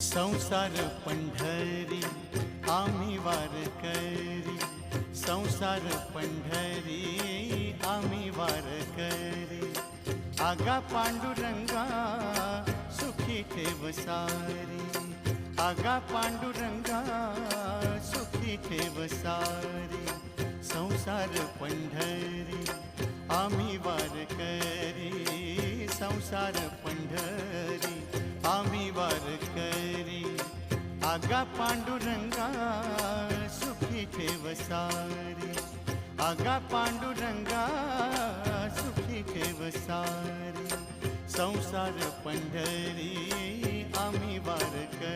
संसार पंढरी आम्ही वारकरी, संसार पंढरी आम्ही वारकरी। आगा पांडुरंगा सुखी ठेव सारी, आगा पांडुरंगा सुखी ठेव सारी। संसार पंढरी आम्ही वारकरी, संसार पंढरी आम्ही वारकरी। आगा पांडुरंगा सुखी ठेव सारी, आगा पांडुरंगा सुखी ठेव सारी। संसार पंढरी आम्ही वारकरी।